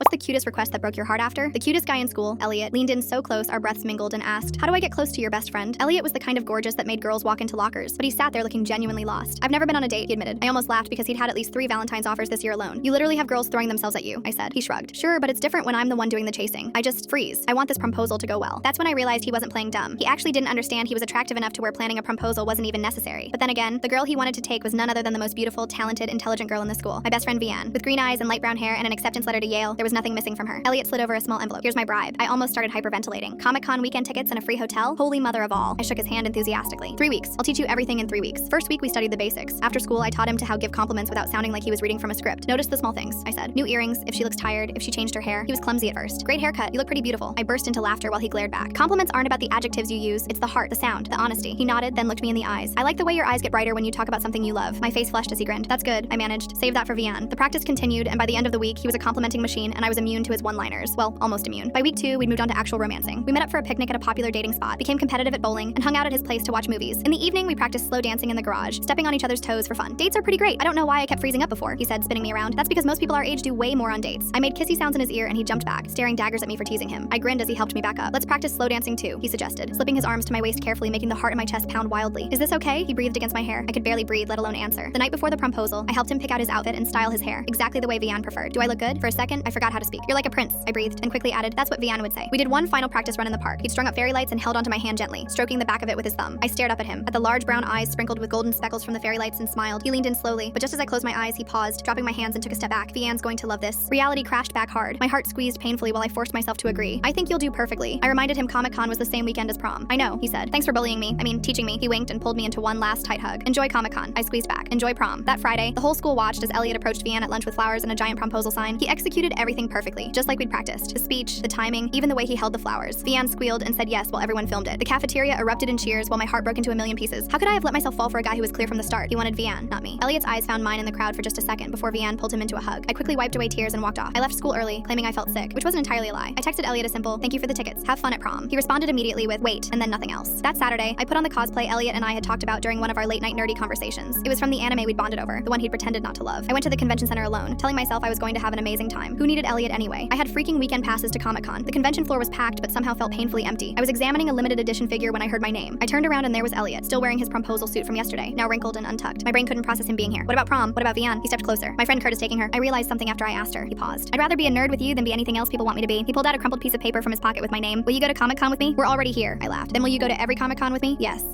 What's the cutest request that broke your heart after? The cutest guy in school, Elliot, leaned in so close our breaths mingled and asked, "How do I get close to your best friend?" Elliot was the kind of gorgeous that made girls walk into lockers, but he sat there looking genuinely lost. "I've never been on a date," he admitted. I almost laughed because he'd had at least 3 Valentine's offers this year alone. "You literally have girls throwing themselves at you," I said. He shrugged. "Sure, but it's different when I'm the one doing the chasing. I just freeze. I want this proposal to go well." That's when I realized he wasn't playing dumb. He actually didn't understand he was attractive enough to where planning a proposal wasn't even necessary. But then again, the girl he wanted to take was none other than the most beautiful, talented, intelligent girl in the school. My best friend Vianne. With green eyes and light brown hair and an acceptance letter to Yale, there was nothing missing from her. Elliot slid over a small envelope. "Here's my bribe." I almost started hyperventilating. Comic-Con weekend tickets and a free hotel? Holy mother of all. I shook his hand enthusiastically. 3 weeks. I'll teach you everything in 3 weeks. First week we studied the basics. After school, I taught him to how give compliments without sounding like he was reading from a script. "Notice the small things," I said. "New earrings, if she looks tired, if she changed her hair." He was clumsy at first. "Great haircut, you look pretty beautiful." I burst into laughter while he glared back. Compliments aren't about the adjectives you use, it's the heart, the sound, the honesty. He nodded, then looked me in the eyes. "I like the way your eyes get brighter when you talk about something you love." My face flushed as he grinned. "That's good," I managed. "Save that for Vianne." The practice continued, and by the end of the week, he was a complimenting machine, and I was immune to his one-liners. Well, almost immune. By week 2, we'd moved on to actual romancing. We met up for a picnic at a popular dating spot, became competitive at bowling, and hung out at his place to watch movies. In the evening, we practiced slow dancing in the garage, stepping on each other's toes for fun. "Dates are pretty great. I don't know why I kept freezing up before," he said, spinning me around. "That's because most people our age do way more on dates." I made kissy sounds in his ear, and he jumped back, staring daggers at me for teasing him. I grinned as he helped me back up. "Let's practice slow dancing too," he suggested, slipping his arms to my waist carefully, making the heart in my chest pound wildly. "Is this okay?" He breathed against my hair. I could barely breathe, let alone answer. The night before the proposal, I helped him pick out his outfit and style his hair, exactly the way Vianne preferred. "Do I look good?" For a second, I forgot how to speak. "You're like a prince," I breathed, and quickly added, "That's what Vianne would say." We did one final practice run in the park. He'd strung up fairy lights and held onto my hand gently, stroking the back of it with his thumb. I stared up at him, at the large brown eyes sprinkled with golden speckles from the fairy lights, and smiled. He leaned in slowly, but just as I closed my eyes, he paused, dropping my hands and took a step back. "Vianne's going to love this." Reality crashed back hard. My heart squeezed painfully while I forced myself to agree. "I think you'll do perfectly." I reminded him Comic-Con was the same weekend as prom. "I know," he said. "Thanks for bullying me. Teaching me." He winked and pulled me into one last tight hug. "Enjoy Comic-Con." I squeezed back. "Enjoy prom." That Friday, the whole school watched as Elliot approached Vianne at lunch with flowers and a giant proposal sign. He executed everything perfectly, just like we'd practiced. The speech, the timing, even the way he held the flowers. Vianne squealed and said yes while everyone filmed it. The cafeteria erupted in cheers while my heart broke into a million pieces. How could I have let myself fall for a guy who was clear from the start? He wanted Vianne, not me. Elliot's eyes found mine in the crowd for just a second before Vianne pulled him into a hug. I quickly wiped away tears and walked off. I left school early, claiming I felt sick, which wasn't entirely a lie. I texted Elliot a simple, "Thank you for the tickets. Have fun at prom." He responded immediately with, "Wait," and then nothing else. That Saturday, I put on the cosplay Elliot and I had talked about during one of our late-night nerdy conversations. It was from the anime we'd bonded over, the one he'd pretended not to love. I went to the convention center alone, telling myself I was going to have an amazing time. Who needed Elliot anyway? I had freaking weekend passes to Comic-Con. The convention floor was packed, but somehow felt painfully empty. I was examining a limited edition figure when I heard my name. I turned around and there was Elliot, still wearing his proposal suit from yesterday, now wrinkled and untucked. My brain couldn't process him being here. "What about prom? What about Vianne?" He stepped closer. "My friend Kurt is taking her." I realized something after I asked her. He paused. "I'd rather be a nerd with you than be anything else people want me to be." He pulled out a crumpled piece of paper from his pocket with my name. "Will you go to Comic-Con with me?" "We're already here," I laughed. "Then will you go to every Comic-Con with me?" "Yes."